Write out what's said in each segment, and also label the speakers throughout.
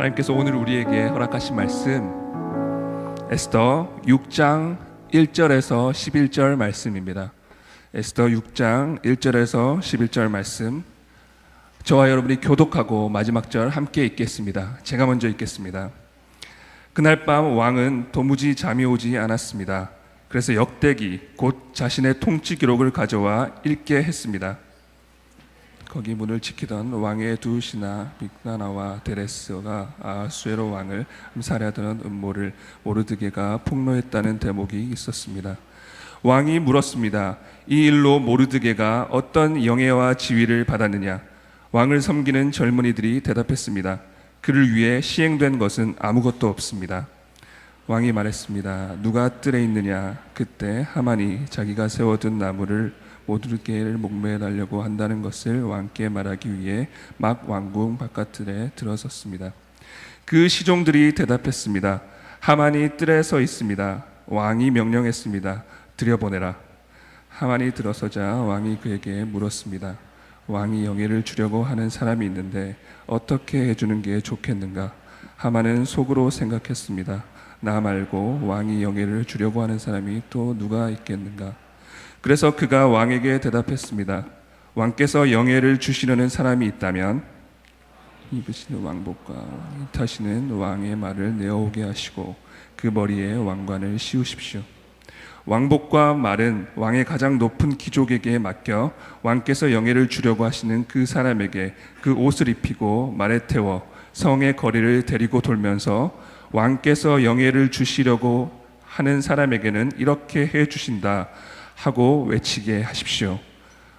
Speaker 1: 하나님께서 오늘 우리에게 허락하신 말씀 에스더 6장 1절에서 11절 말씀입니다. 에스더 6장 1절에서 11절 말씀, 저와 여러분이 교독하고 마지막 절 함께 읽겠습니다. 제가 먼저 읽겠습니다. 그날 밤 왕은 도무지 잠이 오지 않았습니다. 그래서 역대기 곧 자신의 통치 기록을 가져와 읽게 했습니다. 거기 문을 지키던 왕의 두 신하 빅나나와 데레스가 아하수에로 왕을 암살하려던 음모를 모르드게가 폭로했다는 대목이 있었습니다. 왕이 물었습니다. 이 일로 모르드게가 어떤 영예와 지위를 받았느냐? 왕을 섬기는 젊은이들이 대답했습니다. 그를 위해 시행된 것은 아무것도 없습니다. 왕이 말했습니다. 누가 뜰에 있느냐? 그때 하만이 자기가 세워둔 나무를 모르드게를 목매어 달려고 한다는 것을 왕께 말하기 위해 막 왕궁 바깥들에 들어섰습니다. 그 시종들이 대답했습니다. 하만이 뜰에 서 있습니다. 왕이 명령했습니다. 들여보내라. 하만이 들어서자 왕이 그에게 물었습니다. 왕이 영예를 주려고 하는 사람이 있는데 어떻게 해주는 게 좋겠는가? 하만은 속으로 생각했습니다. 나 말고 왕이 영예를 주려고 하는 사람이 또 누가 있겠는가? 그래서 그가 왕에게 대답했습니다. 왕께서 영예를 주시려는 사람이 있다면 입으시는 왕복과 왕이 타시는 왕의 말을 내어오게 하시고 그 머리에 왕관을 씌우십시오. 왕복과 말은 왕의 가장 높은 귀족에게 맡겨 왕께서 영예를 주려고 하시는 그 사람에게 그 옷을 입히고 말에 태워 성의 거리를 데리고 돌면서 왕께서 영예를 주시려고 하는 사람에게는 이렇게 해 주신다 하고 외치게 하십시오.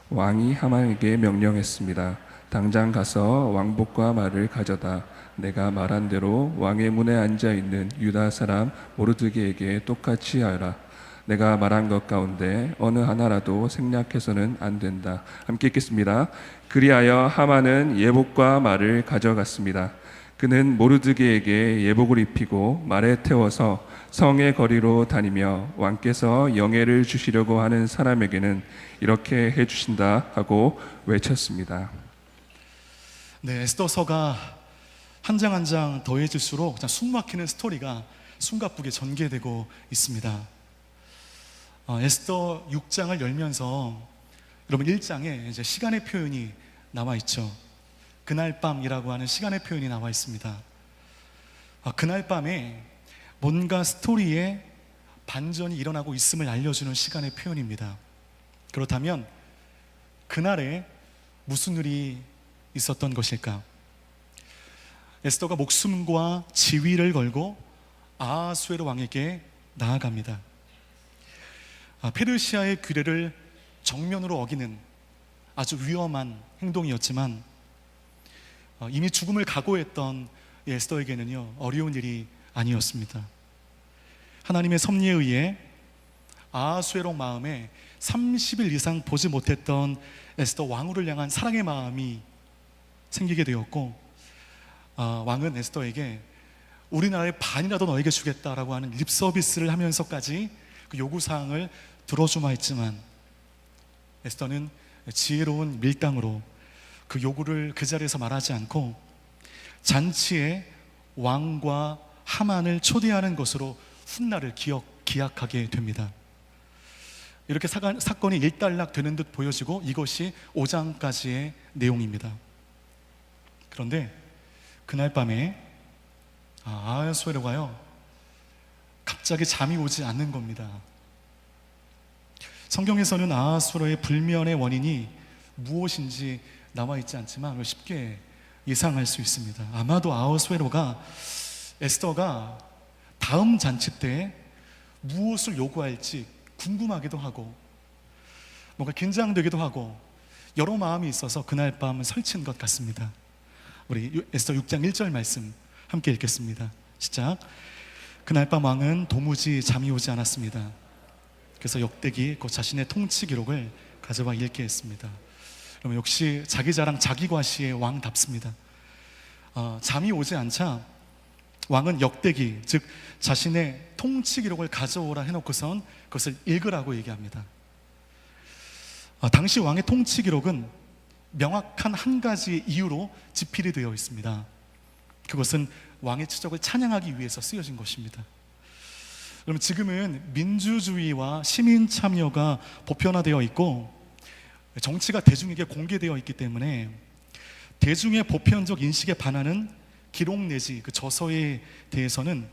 Speaker 1: 왕이 하만에게 명령했습니다. 당장 가서 왕복과 말을 가져다 내가 말한 대로 왕의 문에 앉아있는 유다 사람 모르드게에게 똑같이 하라. 내가 말한 것 가운데 어느 하나라도 생략해서는 안 된다. 함께 읽겠습니다. 그리하여 하만은 예복과 말을 가져갔습니다. 그는 모르드게에게 예복을 입히고 말에 태워서 성의 거리로 다니며 왕께서 영예를 주시려고 하는 사람에게는 이렇게 해주신다 하고 외쳤습니다.
Speaker 2: 네, 에스더서가 한 장 한 장 더해질수록 숨막히는 스토리가 숨가쁘게 전개되고 있습니다. 에스더 6장을 열면서 여러분 1장에 이제 시간의 표현이 나와 있죠. 그날 밤이라고 하는 시간의 표현이 나와 있습니다. 그날 밤에 뭔가 스토리에 반전이 일어나고 있음을 알려주는 시간의 표현입니다. 그렇다면 그날에 무슨 일이 있었던 것일까? 에스더가 목숨과 지위를 걸고 아하수에로 왕에게 나아갑니다. 페르시아의 규례를 정면으로 어기는 아주 위험한 행동이었지만 이미 죽음을 각오했던 에스더에게는요 어려운 일이 아니었습니다. 하나님의 섭리에 의해 아하수에로 마음에 30일 이상 보지 못했던 에스더 왕후를 향한 사랑의 마음이 생기게 되었고 왕은 에스더에게 우리나라의 반이라도 너에게 주겠다라고 하는 립서비스를 하면서까지 그 요구사항을 들어주마했지만 에스더는 지혜로운 밀당으로 그 요구를 그 자리에서 말하지 않고 잔치에 왕과 하만을 초대하는 것으로 훗날을 기약하게 됩니다. 이렇게 사건이 일단락 되는 듯 보여지고 이것이 5장까지의 내용입니다. 그런데 그날 밤에 아하수에로가요 갑자기 잠이 오지 않는 겁니다. 성경에서는 아하수에로의 불면의 원인이 무엇인지 나와 있지 않지만 쉽게 예상할 수 있습니다. 아마도 아하수에로가 에스더가 다음 잔치 때 무엇을 요구할지 궁금하기도 하고 뭔가 긴장되기도 하고 여러 마음이 있어서 그날 밤은 설친 것 같습니다. 우리 에스더 6장 1절 말씀 함께 읽겠습니다. 시작. 그날 밤 왕은 도무지 잠이 오지 않았습니다. 그래서 역대기 곧 자신의 통치 기록을 가져와 읽게 했습니다. 그러면 역시 자기 자랑 자기 과시의 왕답습니다. 잠이 오지 않자 왕은 역대기 즉 자신의 통치 기록을 가져오라 해놓고선 그것을 읽으라고 얘기합니다. 당시 왕의 통치 기록은 명확한 한 가지 이유로 집필이 되어 있습니다. 그것은 왕의 치적을 찬양하기 위해서 쓰여진 것입니다. 여러분, 지금은 민주주의와 시민 참여가 보편화되어 있고 정치가 대중에게 공개되어 있기 때문에 대중의 보편적 인식에 반하는 기록 내지 그 저서에 대해서는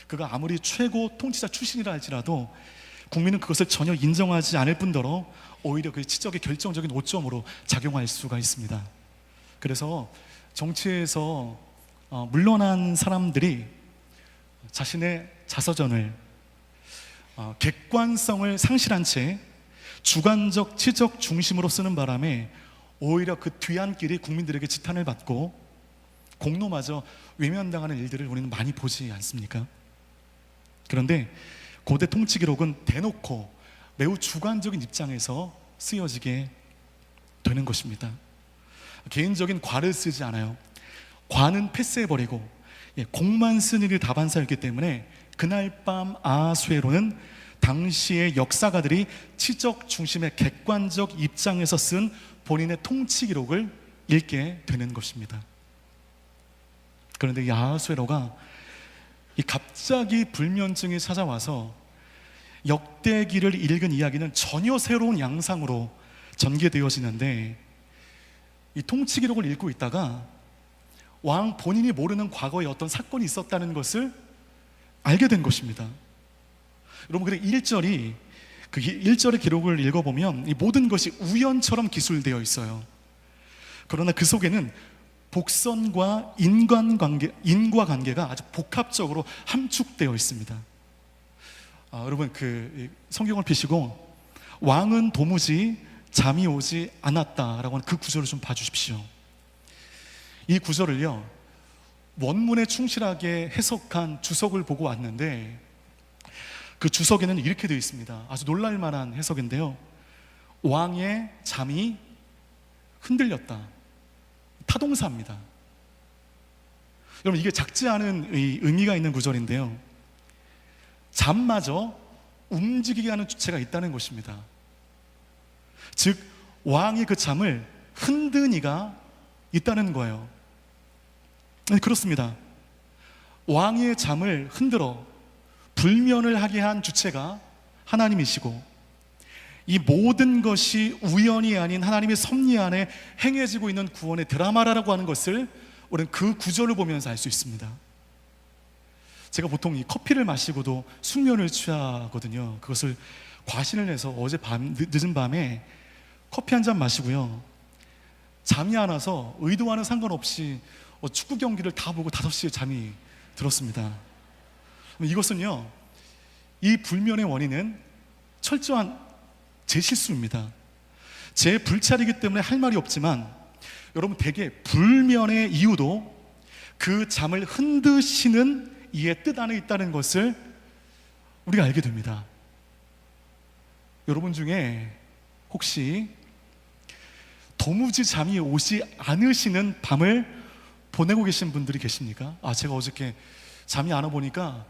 Speaker 2: 그가 아무리 최고 통치자 출신이라 할지라도 국민은 그것을 전혀 인정하지 않을 뿐더러 오히려 그 치적의 결정적인 오점으로 작용할 수가 있습니다. 그래서 정치에서 물러난 사람들이 자신의 자서전을 객관성을 상실한 채 주관적 치적 중심으로 쓰는 바람에 오히려 그 뒤안길이 국민들에게 지탄을 받고 공로마저 외면당하는 일들을 우리는 많이 보지 않습니까? 그런데 고대 통치 기록은 대놓고 매우 주관적인 입장에서 쓰여지게 되는 것입니다. 개인적인 과를 쓰지 않아요. 과는 패스해버리고 공만 쓴 일이 다반사였기 때문에 그날 밤 아하수에로는 당시의 역사가들이 치적 중심의 객관적 입장에서 쓴 본인의 통치 기록을 읽게 되는 것입니다. 그런데 이 아하수에로가 이 갑자기 불면증이 찾아와서 역대기를 읽은 이야기는 전혀 새로운 양상으로 전개되어지는데, 이 통치 기록을 읽고 있다가 왕 본인이 모르는 과거에 어떤 사건이 있었다는 것을 알게 된 것입니다. 여러분, 그래 1절의 기록을 읽어보면 이 모든 것이 우연처럼 기술되어 있어요. 그러나 그 속에는 복선과 인과관계가 아주 복합적으로 함축되어 있습니다. 여러분, 그 성경을 펴시고 왕은 도무지 잠이 오지 않았다라고 하는 그 구절을 좀 봐주십시오. 이 구절을요, 원문에 충실하게 해석한 주석을 보고 왔는데 그 주석에는 이렇게 되어 있습니다. 아주 놀랄만한 해석인데요, 왕의 잠이 흔들렸다. 타동사입니다. 여러분, 이게 작지 않은 의미가 있는 구절인데요, 잠마저 움직이게 하는 주체가 있다는 것입니다. 즉 왕이 그 잠을 흔든 이가 있다는 거예요. 그렇습니다. 왕의 잠을 흔들어 불면을 하게 한 주체가 하나님이시고, 이 모든 것이 우연이 아닌 하나님의 섭리 안에 행해지고 있는 구원의 드라마라고 하는 것을 우리는 그 구절을 보면서 알 수 있습니다. 제가 보통 이 커피를 마시고도 숙면을 취하거든요. 그것을 과신을 해서 어제 늦은 밤에 커피 한 잔 마시고요, 잠이 안 와서 의도와는 상관없이 축구 경기를 다 보고 5시에 잠이 들었습니다. 이것은요, 이 불면의 원인은 철저한 제 실수입니다. 제 불찰이기 때문에 할 말이 없지만, 여러분, 대개 불면의 이유도 그 잠을 흔드시는 이의 뜻 안에 있다는 것을 우리가 알게 됩니다. 여러분 중에 혹시 도무지 잠이 오지 않으시는 밤을 보내고 계신 분들이 계십니까? 제가 어저께 잠이 안 와보니까,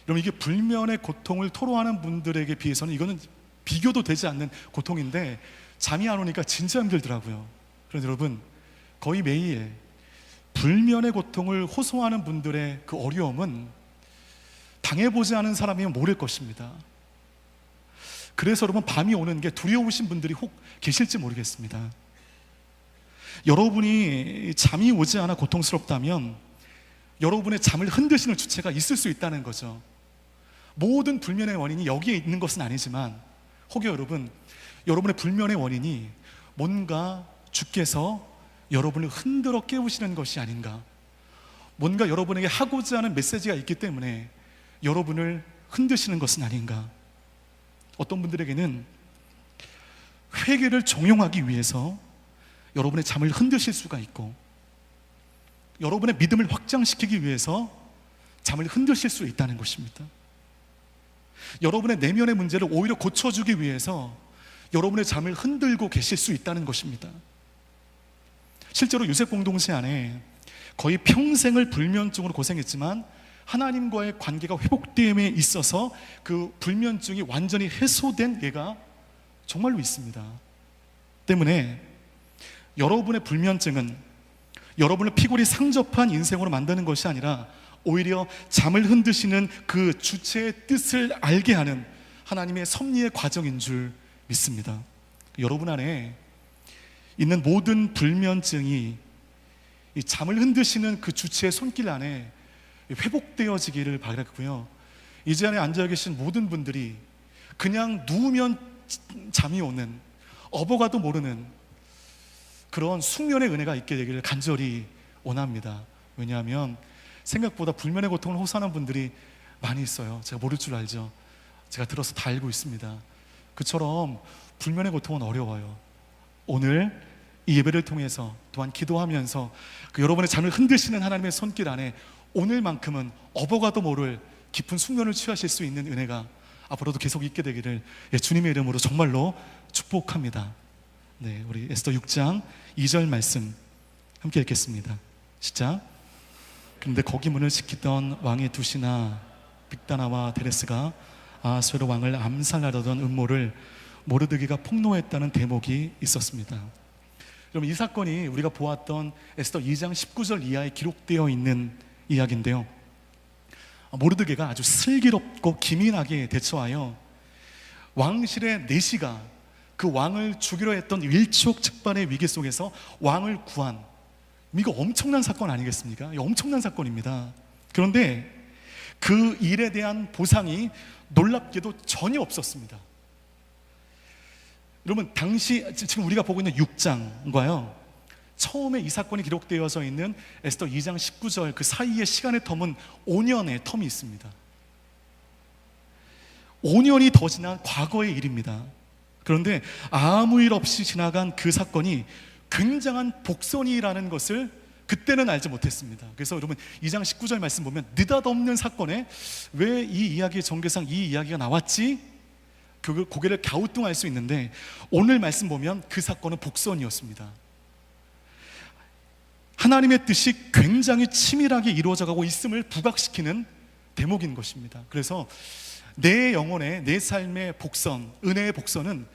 Speaker 2: 여러분, 이게 불면의 고통을 토로하는 분들에게 비해서는 이거는 비교도 되지 않는 고통인데 잠이 안 오니까 진짜 힘들더라고요. 그런데 여러분, 거의 매일 불면의 고통을 호소하는 분들의 그 어려움은 당해보지 않은 사람이면 모를 것입니다. 그래서 여러분, 밤이 오는 게 두려우신 분들이 혹 계실지 모르겠습니다. 여러분이 잠이 오지 않아 고통스럽다면 여러분의 잠을 흔드시는 주체가 있을 수 있다는 거죠. 모든 불면의 원인이 여기에 있는 것은 아니지만, 혹여 여러분의 불면의 원인이 뭔가 주께서 여러분을 흔들어 깨우시는 것이 아닌가, 뭔가 여러분에게 하고자 하는 메시지가 있기 때문에 여러분을 흔드시는 것은 아닌가. 어떤 분들에게는 회개를 종용하기 위해서 여러분의 잠을 흔드실 수가 있고, 여러분의 믿음을 확장시키기 위해서 잠을 흔드실 수 있다는 것입니다. 여러분의 내면의 문제를 오히려 고쳐주기 위해서 여러분의 잠을 흔들고 계실 수 있다는 것입니다. 실제로 유색 공동체 안에 거의 평생을 불면증으로 고생했지만 하나님과의 관계가 회복됨에 있어서 그 불면증이 완전히 해소된 예가 정말로 있습니다. 때문에 여러분의 불면증은 여러분을 피골이 상접한 인생으로 만드는 것이 아니라 오히려 잠을 흔드시는 그 주체의 뜻을 알게 하는 하나님의 섭리의 과정인 줄 믿습니다. 여러분 안에 있는 모든 불면증이 이 잠을 흔드시는 그 주체의 손길 안에 회복되어지기를 바라고요. 이 자리에 앉아 계신 모든 분들이 그냥 누우면 잠이 오는, 어버가도 모르는 그런 숙면의 은혜가 있게 되기를 간절히 원합니다. 왜냐하면 생각보다 불면의 고통을 호소하는 분들이 많이 있어요. 제가 모를 줄 알죠. 제가 들어서 다 알고 있습니다. 그처럼 불면의 고통은 어려워요. 오늘 이 예배를 통해서 또한 기도하면서 그 여러분의 잠을 흔드시는 하나님의 손길 안에 오늘만큼은 어버가도 모를 깊은 숙면을 취하실 수 있는 은혜가 앞으로도 계속 있게 되기를 주님의 이름으로 정말로 축복합니다. 네, 우리 에스더 6장 2절 말씀 함께 읽겠습니다. 시작. 그런데 거기 문을 지키던 왕의 두 신하 빅다나와 데레스가 아하수에로 왕을 암살하려던 음모를 모르드게가 폭로했다는 대목이 있었습니다. 여러분, 이 사건이 우리가 보았던 에스더 2장 19절 이하에 기록되어 있는 이야기인데요, 모르드게가 아주 슬기롭고 기민하게 대처하여 왕실의 내시가 그 왕을 죽이려 했던 일촉즉발의 위기 속에서 왕을 구한, 이거 엄청난 사건 아니겠습니까? 이거 엄청난 사건입니다. 그런데 그 일에 대한 보상이 놀랍게도 전혀 없었습니다. 여러분, 당시 지금 우리가 보고 있는 6장과요, 처음에 이 사건이 기록되어져 있는 에스더 2장 19절 그 사이의 시간의 텀은 5년의 텀이 있습니다. 5년이 더 지난 과거의 일입니다. 그런데 아무 일 없이 지나간 그 사건이 굉장한 복선이라는 것을 그때는 알지 못했습니다. 그래서 여러분, 2장 19절 말씀 보면 느닷없는 사건에 왜 이 이야기의 전개상 이 이야기가 나왔지? 고개를 갸우뚱할 수 있는데, 오늘 말씀 보면 그 사건은 복선이었습니다. 하나님의 뜻이 굉장히 치밀하게 이루어져 가고 있음을 부각시키는 대목인 것입니다. 그래서 내 영혼의, 내 삶의 복선, 은혜의 복선은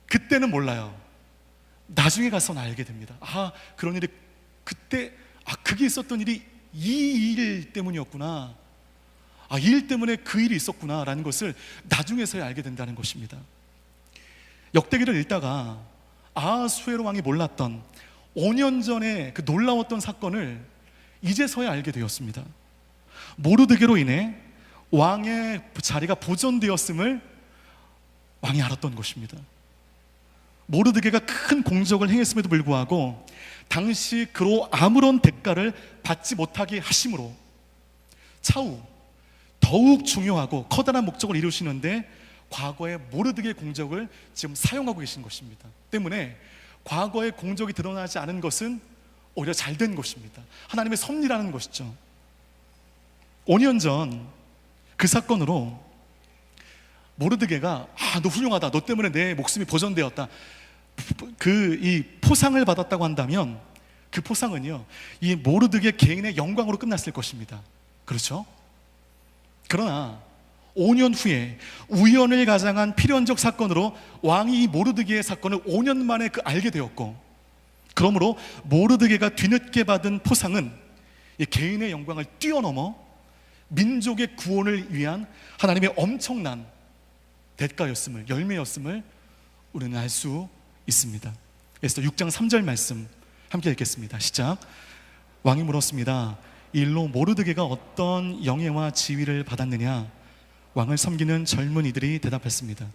Speaker 2: 그때는 몰라요. 나중에 가서는 알게 됩니다. 그런 일이 그때, 그게 있었던 일이 이 일 때문이었구나, 이 일 때문에 그 일이 있었구나 라는 것을 나중에서야 알게 된다는 것입니다. 역대기를 읽다가 아하수에로 왕이 몰랐던 5년 전에 그 놀라웠던 사건을 이제서야 알게 되었습니다. 모르드게로 인해 왕의 자리가 보존되었음을 왕이 알았던 것입니다. 모르드게가 큰 공적을 행했음에도 불구하고 당시 그로 아무런 대가를 받지 못하게 하심으로 차후 더욱 중요하고 커다란 목적을 이루시는데 과거의 모르드게의 공적을 지금 사용하고 계신 것입니다. 때문에 과거의 공적이 드러나지 않은 것은 오히려 잘된 것입니다. 하나님의 섭리라는 것이죠. 5년 전 그 사건으로 모르드게가 너 훌륭하다, 너 때문에 내 목숨이 보존되었다, 이 포상을 받았다고 한다면 그 포상은요, 이 모르드게 개인의 영광으로 끝났을 것입니다. 그렇죠? 그러나 5년 후에 우연을 가장한 필연적 사건으로 왕이 이 모르드게의 사건을 5년 만에 알게 되었고, 그러므로 모르드게가 뒤늦게 받은 포상은 이 개인의 영광을 뛰어넘어 민족의 구원을 위한 하나님의 엄청난 대가였음을, 열매였음을 우리는 알 수 있습니다. 에스더 6장 3절 말씀 함께 읽겠습니다. 시작. 왕이 물었습니다. 이 일로 모르드게가 어떤 영예와 지위를 받았느냐? 왕을 섬기는 젊은이들이 대답했습니다.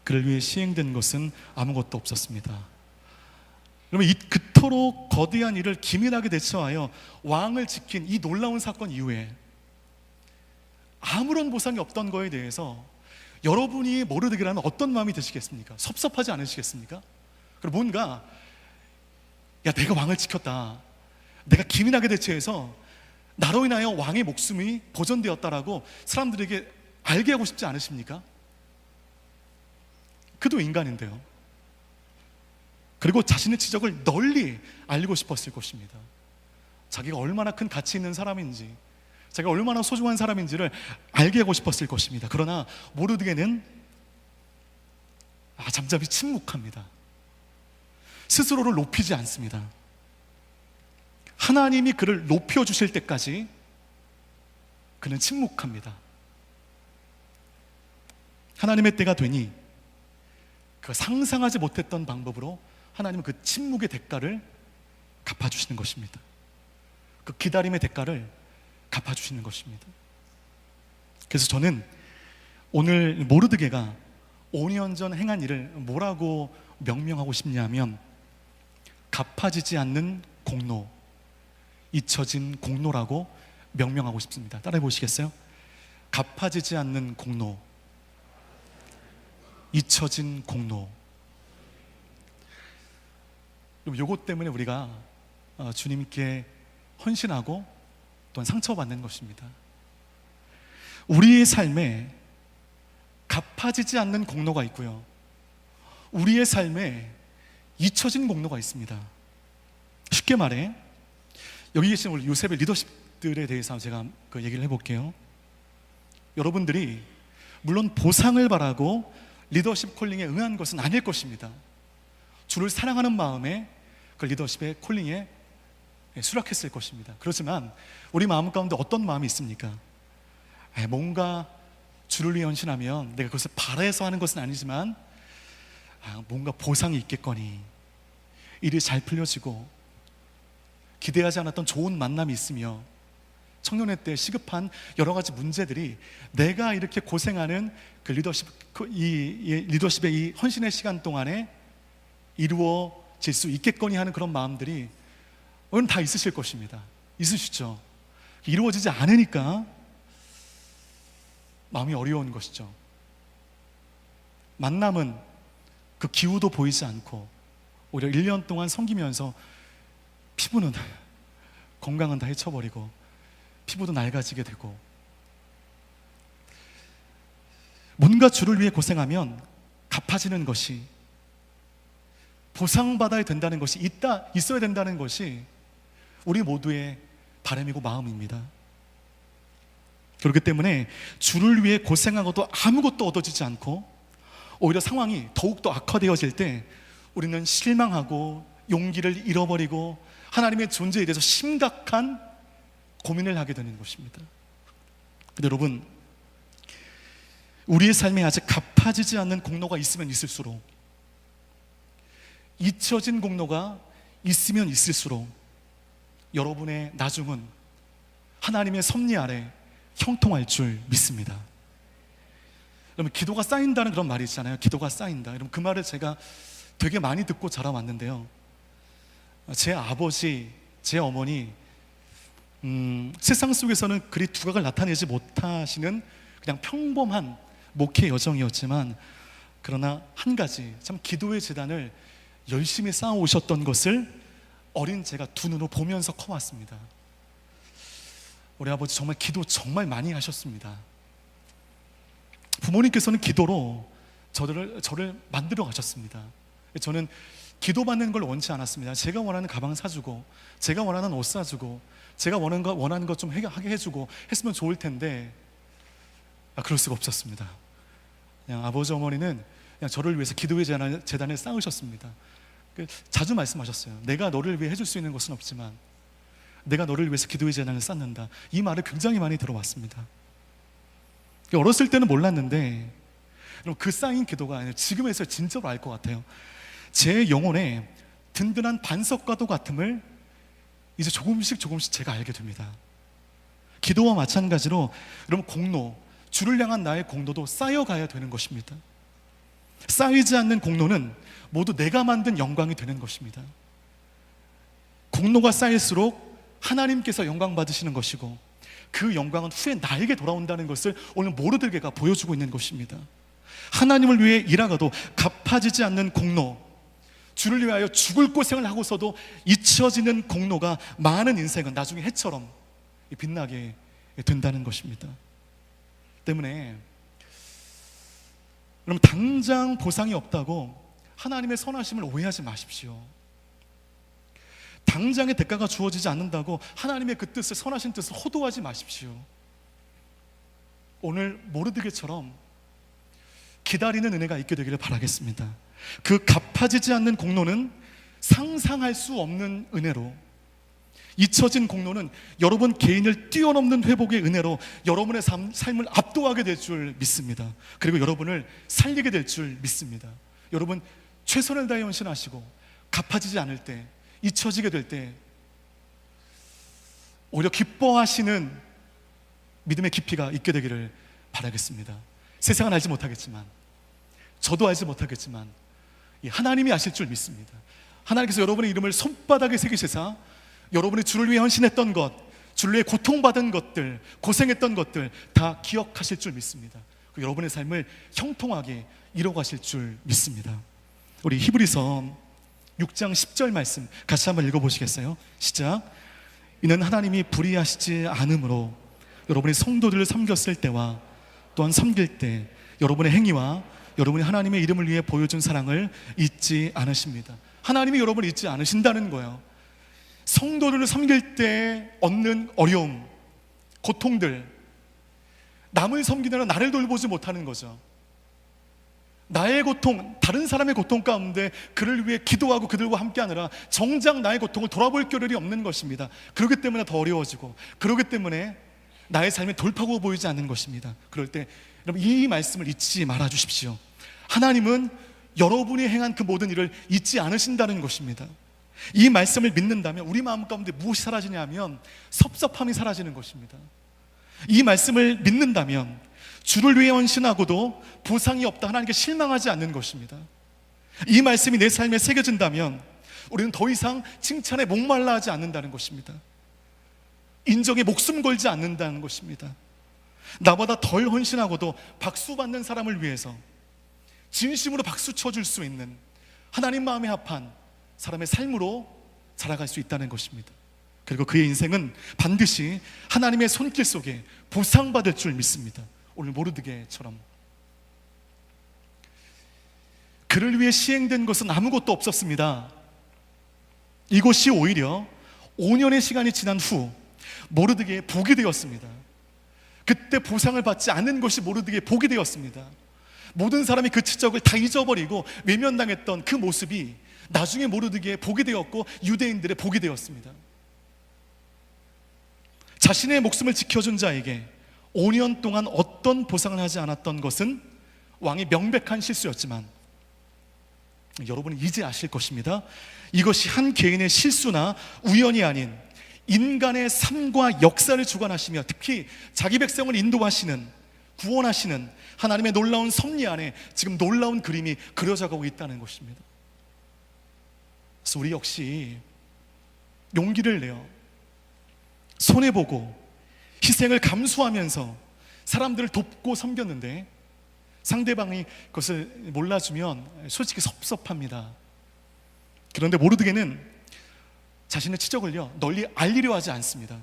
Speaker 2: 그를 위해 시행된 것은 아무것도 없었습니다. 그러면 그토록 거대한 일을 기민하게 대처하여 왕을 지킨 이 놀라운 사건 이후에 아무런 보상이 없던 거에 대해서 여러분이 모르드게라면 어떤 마음이 드시겠습니까? 섭섭하지 않으시겠습니까? 그리고 뭔가 내가 왕을 지켰다, 내가 기민하게 대처해서 나로 인하여 왕의 목숨이 보존되었다라고 사람들에게 알게 하고 싶지 않으십니까? 그도 인간인데요. 그리고 자신의 지적을 널리 알리고 싶었을 것입니다. 자기가 얼마나 큰 가치 있는 사람인지, 자기가 얼마나 소중한 사람인지를 알게 하고 싶었을 것입니다. 그러나 모르드게는 잠잠히 침묵합니다. 스스로를 높이지 않습니다. 하나님이 그를 높여주실 때까지 그는 침묵합니다. 하나님의 때가 되니 그 상상하지 못했던 방법으로 하나님은 그 침묵의 대가를 갚아주시는 것입니다. 그 기다림의 대가를 갚아주시는 것입니다. 그래서 저는 오늘 모르드게가 5년 전 행한 일을 뭐라고 명명하고 싶냐면 갚아지지 않는 공로, 잊혀진 공로라고 명명하고 싶습니다. 따라해 보시겠어요? 갚아지지 않는 공로, 잊혀진 공로. 요것 때문에 우리가 주님께 헌신하고 또한 상처받는 것입니다. 우리의 삶에 갚아지지 않는 공로가 있고요, 우리의 삶에 잊혀진 공로가 있습니다. 쉽게 말해 여기 계신 우리 요셉의 리더십들에 대해서 제가 그 얘기를 해볼게요. 여러분들이 물론 보상을 바라고 리더십 콜링에 응한 것은 아닐 것입니다. 주를 사랑하는 마음에 그 리더십의 콜링에 수락했을 것입니다. 그렇지만 우리 마음 가운데 어떤 마음이 있습니까? 뭔가 주를 위해 헌신하면 내가 그것을 바라서 하는 것은 아니지만 뭔가 보상이 있겠거니, 일이 잘 풀려지고 기대하지 않았던 좋은 만남이 있으며 청년회 때 시급한 여러 가지 문제들이 내가 이렇게 고생하는 그 리더십의 이 헌신의 시간 동안에 이루어질 수 있겠거니 하는 그런 마음들이 오늘 다 있으실 것입니다. 있으시죠? 이루어지지 않으니까 마음이 어려운 것이죠. 만남은 그 기후도 보이지 않고 오히려 1년 동안 섬기면서 피부는 건강은 다 헤쳐버리고 피부도 낡아지게 되고, 뭔가 주를 위해 고생하면 갚아지는 것이, 보상받아야 된다는 것이 있어야 된다는 것이 우리 모두의 바람이고 마음입니다. 그렇기 때문에 주를 위해 고생하고도 아무것도 얻어지지 않고 오히려 상황이 더욱더 악화되어질 때 우리는 실망하고 용기를 잃어버리고 하나님의 존재에 대해서 심각한 고민을 하게 되는 것입니다. 근데 여러분, 우리의 삶에 아직 갚아지지 않는 공로가 있으면 있을수록, 잊혀진 공로가 있으면 있을수록 여러분의 나중은 하나님의 섭리 아래 형통할 줄 믿습니다. 여러분, 기도가 쌓인다는 그런 말이 있잖아요. 기도가 쌓인다. 여러분, 그 말을 제가 되게 많이 듣고 자라왔는데요, 제 아버지, 제 어머니 세상 속에서는 그리 두각을 나타내지 못하시는 그냥 평범한 목회 여정이었지만, 그러나 한 가지 참 기도의 재단을 열심히 쌓아오셨던 것을 어린 제가 두 눈으로 보면서 커왔습니다. 우리 아버지 정말 기도 정말 많이 하셨습니다. 부모님께서는 기도로 저를 만들어 가셨습니다. 저는 기도받는 걸 원치 않았습니다. 제가 원하는 가방 사주고, 제가 원하는 옷 사주고, 제가 원하는 것 좀 하게 해주고 했으면 좋을 텐데 그럴 수가 없었습니다. 그냥 아버지 어머니는 그냥 저를 위해서 기도의 재단을 쌓으셨습니다. 자주 말씀하셨어요. 내가 너를 위해 해줄 수 있는 것은 없지만 내가 너를 위해서 기도의 재단을 쌓는다. 이 말을 굉장히 많이 들어왔습니다. 어렸을 때는 몰랐는데 그 쌓인 기도가 지금에서 진짜로 알 것 같아요. 제 영혼에 든든한 반석과도 같음을 이제 조금씩 제가 알게 됩니다. 기도와 마찬가지로 여러분, 공로, 주를 향한 나의 공로도 쌓여가야 되는 것입니다. 쌓이지 않는 공로는 모두 내가 만든 영광이 되는 것입니다. 공로가 쌓일수록 하나님께서 영광 받으시는 것이고 그 영광은 후에 나에게 돌아온다는 것을 오늘 모르드게가 보여주고 있는 것입니다. 하나님을 위해 일하고도 갚아지지 않는 공로, 주를 위하여 죽을 고생을 하고서도 잊혀지는 공로가 많은 인생은 나중에 해처럼 빛나게 된다는 것입니다. 때문에 여러분, 당장 보상이 없다고 하나님의 선하심을 오해하지 마십시오. 당장의 대가가 주어지지 않는다고 하나님의 그 뜻을, 선하신 뜻을 호도하지 마십시오. 오늘 모르드게처럼 기다리는 은혜가 있게 되기를 바라겠습니다. 그 갚아지지 않는 공로는 상상할 수 없는 은혜로 잊혀진 공로는 여러분 개인을 뛰어넘는 회복의 은혜로 여러분의 삶을 압도하게 될 줄 믿습니다. 그리고 여러분을 살리게 될 줄 믿습니다. 여러분 최선을 다해 헌신하시고 갚아지지 않을 때, 잊혀지게 될 때 오히려 기뻐하시는 믿음의 깊이가 있게 되기를 바라겠습니다. 세상은 알지 못하겠지만, 저도 알지 못하겠지만 하나님이 아실 줄 믿습니다. 하나님께서 여러분의 이름을 손바닥에 새기시사 여러분이 주를 위해 헌신했던 것, 주를 위해 고통받은 것들, 고생했던 것들 다 기억하실 줄 믿습니다. 그리고 여러분의 삶을 형통하게 이뤄가실 줄 믿습니다. 우리 히브리서 6장 10절 말씀 같이 한번 읽어보시겠어요? 시작. 이는 하나님이 불의하시지 않으므로 여러분이 성도들을 섬겼을 때와 또한 섬길 때 여러분의 행위와 여러분이 하나님의 이름을 위해 보여준 사랑을 잊지 않으십니다. 하나님이 여러분을 잊지 않으신다는 거예요. 성도들을 섬길 때 얻는 어려움, 고통들, 남을 섬기느라 나를 돌보지 못하는 거죠. 나의 고통, 다른 사람의 고통 가운데 그를 위해 기도하고 그들과 함께하느라 정작 나의 고통을 돌아볼 겨를이 없는 것입니다. 그렇기 때문에 더 어려워지고, 그렇기 때문에 나의 삶이 돌파구가 보이지 않는 것입니다. 그럴 때 여러분 이 말씀을 잊지 말아 주십시오. 하나님은 여러분이 행한 그 모든 일을 잊지 않으신다는 것입니다. 이 말씀을 믿는다면 우리 마음 가운데 무엇이 사라지냐면 섭섭함이 사라지는 것입니다. 이 말씀을 믿는다면 주를 위해 헌신하고도 보상이 없다 하나님께 실망하지 않는 것입니다. 이 말씀이 내 삶에 새겨진다면 우리는 더 이상 칭찬에 목말라 하지 않는다는 것입니다. 인정에 목숨 걸지 않는다는 것입니다. 나보다 덜 헌신하고도 박수 받는 사람을 위해서 진심으로 박수 쳐줄 수 있는 하나님 마음에 합한 사람의 삶으로 자라갈 수 있다는 것입니다. 그리고 그의 인생은 반드시 하나님의 손길 속에 보상받을 줄 믿습니다. 오늘 모르드게처럼 그를 위해 시행된 것은 아무것도 없었습니다. 이것이 오히려 5년의 시간이 지난 후 모르드게의 복이 되었습니다. 그때 보상을 받지 않은 것이 모르드게의 복이 되었습니다. 모든 사람이 그 치적을 다 잊어버리고 외면당했던 그 모습이 나중에 모르드게의 복이 되었고 유대인들의 복이 되었습니다. 자신의 목숨을 지켜준 자에게 5년 동안 어떤 보상을 하지 않았던 것은 왕의 명백한 실수였지만 여러분은 이제 아실 것입니다. 이것이 한 개인의 실수나 우연이 아닌 인간의 삶과 역사를 주관하시며 특히 자기 백성을 인도하시는, 구원하시는 하나님의 놀라운 섭리 안에 지금 놀라운 그림이 그려져가고 있다는 것입니다. 그래서 우리 역시 용기를 내어 손해보고 희생을 감수하면서 사람들을 돕고 섬겼는데 상대방이 그것을 몰라주면 솔직히 섭섭합니다. 그런데 모르드게는 자신의 치적을요 널리 알리려 하지 않습니다.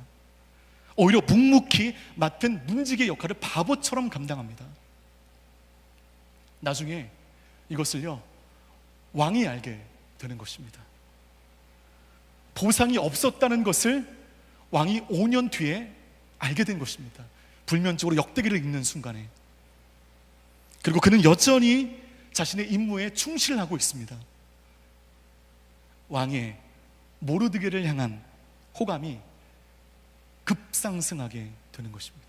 Speaker 2: 오히려 묵묵히 맡은 문지기의 역할을 바보처럼 감당합니다. 나중에 이것을요 왕이 알게 되는 것입니다. 보상이 없었다는 것을 왕이 5년 뒤에 알게 된 것입니다. 불면증으로 역대기를 읽는 순간에. 그리고 그는 여전히 자신의 임무에 충실하고 있습니다. 왕의 모르드게를 향한 호감이 급상승하게 되는 것입니다.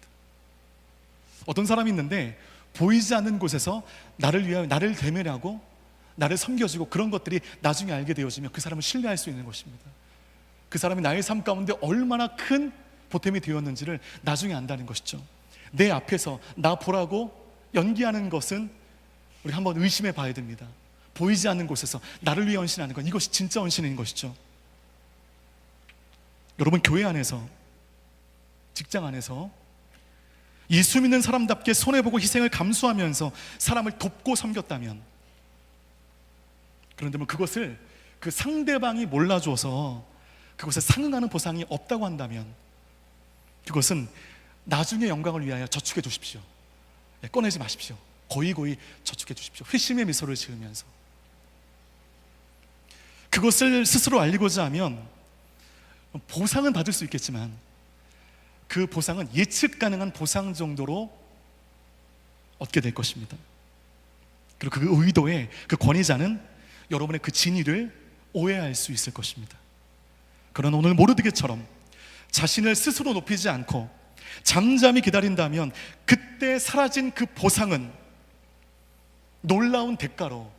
Speaker 2: 어떤 사람이 있는데 보이지 않는 곳에서 나를 위하여 나를 대면하고 나를 섬겨주고 그런 것들이 나중에 알게 되어지면 그 사람을 신뢰할 수 있는 것입니다. 그 사람이 나의 삶 가운데 얼마나 큰 보탬이 되었는지를 나중에 안다는 것이죠. 내 앞에서 나 보라고 연기하는 것은 우리 한번 의심해 봐야 됩니다. 보이지 않는 곳에서 나를 위해 헌신하는 것, 이것이 진짜 헌신인 것이죠. 여러분 교회 안에서, 직장 안에서 예수 믿는 사람답게 손해보고 희생을 감수하면서 사람을 돕고 섬겼다면, 그런데 그것을 그 상대방이 몰라줘서 그것에 상응하는 보상이 없다고 한다면 그것은 나중에 영광을 위하여 저축해 두십시오. 꺼내지 마십시오. 고이고이 저축해 주십시오. 회심의 미소를 지으면서 그것을 스스로 알리고자 하면 보상은 받을 수 있겠지만 그 보상은 예측 가능한 보상 정도로 얻게 될 것입니다. 그리고 그 의도에 그 권위자는 여러분의 그 진의를 오해할 수 있을 것입니다. 그러나 오늘 모르드게처럼 자신을 스스로 높이지 않고 잠잠히 기다린다면 그때 사라진 그 보상은 놀라운 대가로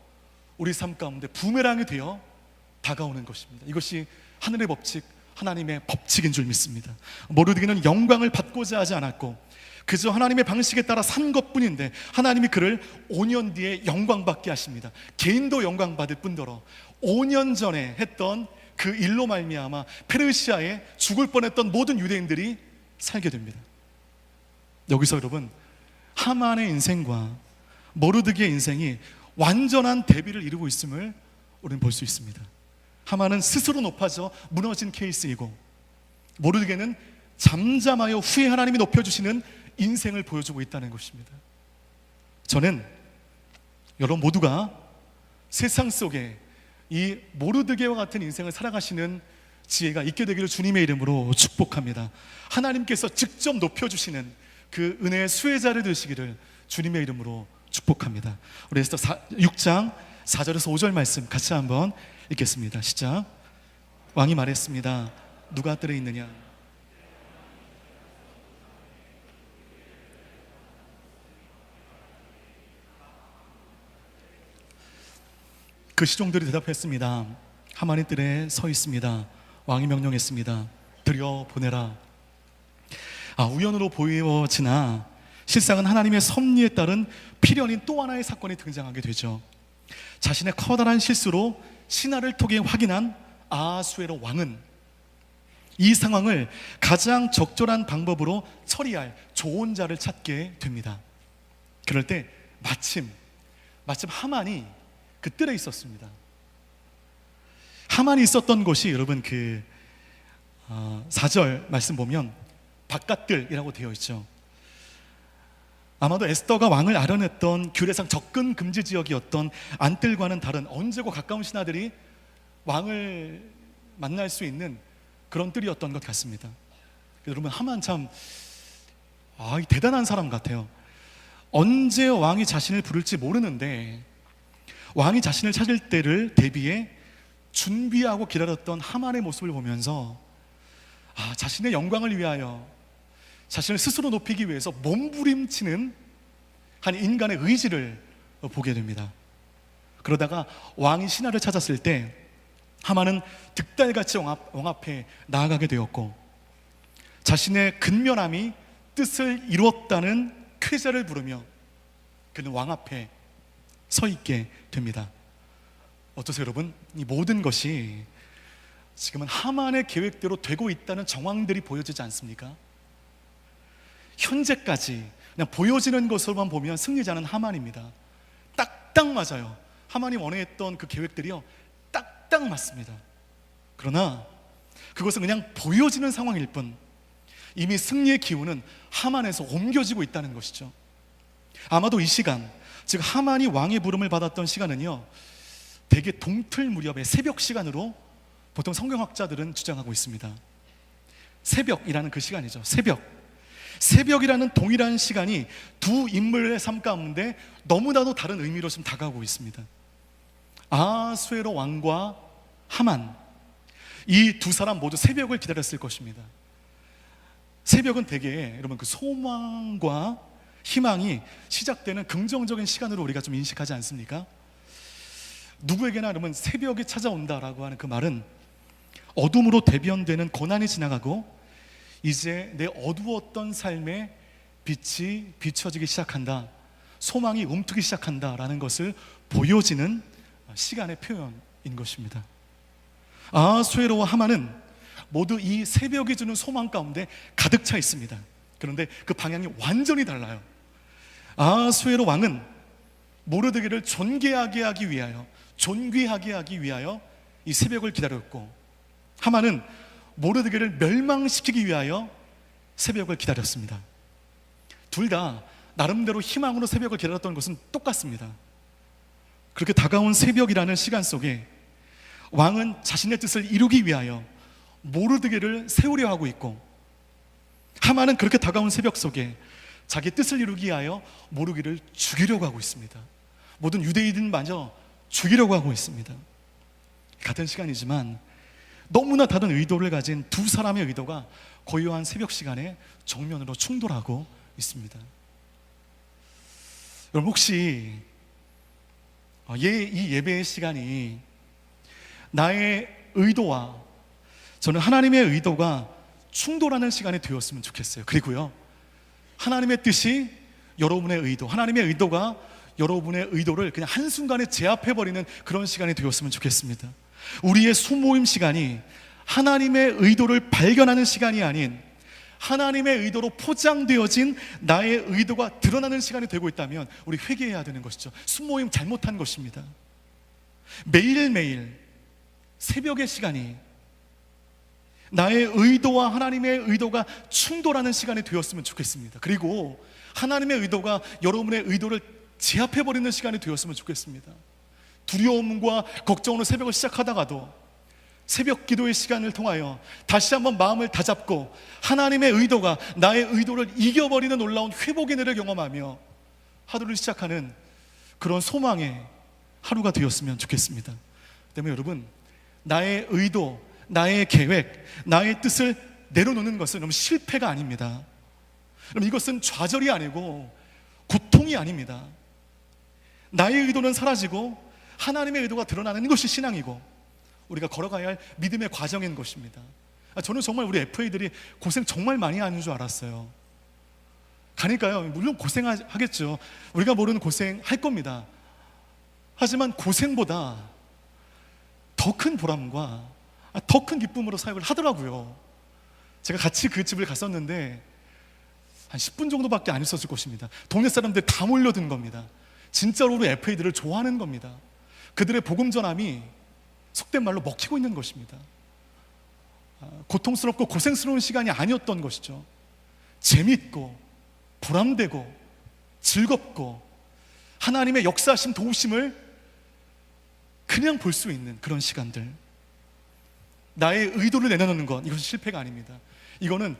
Speaker 2: 우리 삶 가운데 부메랑이 되어 다가오는 것입니다. 이것이 하늘의 법칙, 하나님의 법칙인 줄 믿습니다. 모르드게는 영광을 받고자 하지 않았고 그저 하나님의 방식에 따라 산 것뿐인데 하나님이 그를 5년 뒤에 영광받게 하십니다. 개인도 영광받을 뿐더러 5년 전에 했던 그 일로 말미암아 페르시아에 죽을 뻔했던 모든 유대인들이 살게 됩니다. 여기서 여러분, 하만의 인생과 모르드게의 인생이 완전한 대비를 이루고 있음을 우리는 볼 수 있습니다. 하만은 스스로 높아져 무너진 케이스이고 모르드게는 잠잠하여 후에 하나님이 높여주시는 인생을 보여주고 있다는 것입니다. 저는 여러분 모두가 세상 속에 이 모르드게와 같은 인생을 살아가시는 지혜가 있게 되기를 주님의 이름으로 축복합니다. 하나님께서 직접 높여주시는 그 은혜의 수혜자를 되시기를 주님의 이름으로 축복합니다. 우리 에스더 6장 4절에서 5절 말씀 같이 한번 읽겠습니다. 시작. 왕이 말했습니다. 누가 뜰에 있느냐? 그 시종들이 대답했습니다. 하만이 뜰에 서 있습니다. 왕이 명령했습니다. 들여보내라. 우연으로 보여지나 실상은 하나님의 섭리에 따른 필연인 또 하나의 사건이 등장하게 되죠. 자신의 커다란 실수로 신하를 통해 확인한 아하수에로 왕은 이 상황을 가장 적절한 방법으로 처리할 조언자를 찾게 됩니다. 그럴 때 마침 하만이 그 뜰에 있었습니다. 하만이 있었던 곳이 여러분 4절 말씀 보면 바깥뜰이라고 되어 있죠. 아마도 에스더가 왕을 아련했던 규례상 접근 금지 지역이었던 안뜰과는 다른 언제고 가까운 신하들이 왕을 만날 수 있는 그런 뜰이었던 것 같습니다. 여러분 하만 참 대단한 사람 같아요. 언제 왕이 자신을 부를지 모르는데 왕이 자신을 찾을 때를 대비해 준비하고 기다렸던 하만의 모습을 보면서 자신의 영광을 위하여 자신을 스스로 높이기 위해서 몸부림치는 한 인간의 의지를 보게 됩니다. 그러다가 왕이 신하를 찾았을 때 하만은 득달같이 왕 앞에 나아가게 되었고 자신의 근면함이 뜻을 이루었다는 쾌재를 부르며 그는 왕 앞에 서 있게 됩니다. 어떠세요 여러분? 이 모든 것이 지금은 하만의 계획대로 되고 있다는 정황들이 보여지지 않습니까? 현재까지 그냥 보여지는 것으로만 보면 승리자는 하만입니다. 딱딱 맞아요. 하만이 원했던 그 계획들이요 딱딱 맞습니다. 그러나 그것은 그냥 보여지는 상황일 뿐 이미 승리의 기운은 하만에서 옮겨지고 있다는 것이죠. 아마도 이 시간, 즉 하만이 왕의 부름을 받았던 시간은요 대개 동틀 무렵의 새벽 시간으로 보통 성경학자들은 주장하고 있습니다. 새벽이라는 그 시간이죠. 새벽이라는 동일한 시간이 두 인물의 삶 가운데 너무나도 다른 의미로 지금 다가오고 있습니다. 아하수에로 왕과 하만, 이 두 사람 모두 새벽을 기다렸을 것입니다. 새벽은 대개 여러분 그 소망과 희망이 시작되는 긍정적인 시간으로 우리가 좀 인식하지 않습니까? 누구에게나 여러분 새벽이 찾아온다라고 하는 그 말은 어둠으로 대변되는 고난이 지나가고 이제 내 어두웠던 삶에 빛이 비춰지기 시작한다, 소망이 움트기 시작한다라는 것을 보여지는 시간의 표현인 것입니다. 아하수에로와 하만은 모두 이 새벽이 주는 소망 가운데 가득 차 있습니다. 그런데 그 방향이 완전히 달라요. 아하수에로 왕은 모르드게를 존귀하게 하기 위하여 이 새벽을 기다렸고 하만은 모르드게를 멸망시키기 위하여 새벽을 기다렸습니다. 둘 다 나름대로 희망으로 새벽을 기다렸던 것은 똑같습니다. 그렇게 다가온 새벽이라는 시간 속에 왕은 자신의 뜻을 이루기 위하여 모르드게를 세우려 하고 있고 하만은 그렇게 다가온 새벽 속에 자기 뜻을 이루기 위하여 모르드게를 죽이려고 하고 있습니다. 모든 유대인들마저 죽이려고 하고 있습니다. 같은 시간이지만 너무나 다른 의도를 가진 두 사람의 의도가 고요한 새벽 시간에 정면으로 충돌하고 있습니다. 여러분, 혹시 이 예배의 시간이 나의 의도와 저는 하나님의 의도가 충돌하는 시간이 되었으면 좋겠어요. 그리고요, 하나님의 뜻이 여러분의 의도, 하나님의 의도가 여러분의 의도를 그냥 한순간에 제압해버리는 그런 시간이 되었으면 좋겠습니다. 우리의 소모임 시간이 하나님의 의도를 발견하는 시간이 아닌 하나님의 의도로 포장되어진 나의 의도가 드러나는 시간이 되고 있다면 우리 회개해야 되는 것이죠. 소모임 잘못한 것입니다. 매일매일 새벽의 시간이 나의 의도와 하나님의 의도가 충돌하는 시간이 되었으면 좋겠습니다. 그리고 하나님의 의도가 여러분의 의도를 제압해버리는 시간이 되었으면 좋겠습니다. 두려움과 걱정으로 새벽을 시작하다가도 새벽 기도의 시간을 통하여 다시 한번 마음을 다잡고 하나님의 의도가 나의 의도를 이겨버리는 놀라운 회복의 은혜를 경험하며 하루를 시작하는 그런 소망의 하루가 되었으면 좋겠습니다. 때문에 여러분, 나의 의도, 나의 계획, 나의 뜻을 내려놓는 것은 너무 실패가 아닙니다. 그럼 이것은 좌절이 아니고 고통이 아닙니다. 나의 의도는 사라지고 하나님의 의도가 드러나는 것이 신앙이고 우리가 걸어가야 할 믿음의 과정인 것입니다. 저는 정말 우리 FA들이 고생 정말 많이 하는 줄 알았어요. 가니까요, 물론 고생하겠죠. 우리가 모르는 고생 할 겁니다. 하지만 고생보다 더 큰 보람과 더 큰 기쁨으로 사역을 하더라고요. 제가 같이 그 집을 갔었는데 한 10분 정도밖에 안 있었을 것입니다. 동네 사람들 다 몰려든 겁니다. 진짜로 우리 FA들을 좋아하는 겁니다. 그들의 복음 전함이 속된 말로 먹히고 있는 것입니다. 고통스럽고 고생스러운 시간이 아니었던 것이죠. 재밌고 보람되고 즐겁고 하나님의 역사하심 도우심을 그냥 볼 수 있는 그런 시간들, 나의 의도를 내려놓는 것, 이것은 실패가 아닙니다. 이거는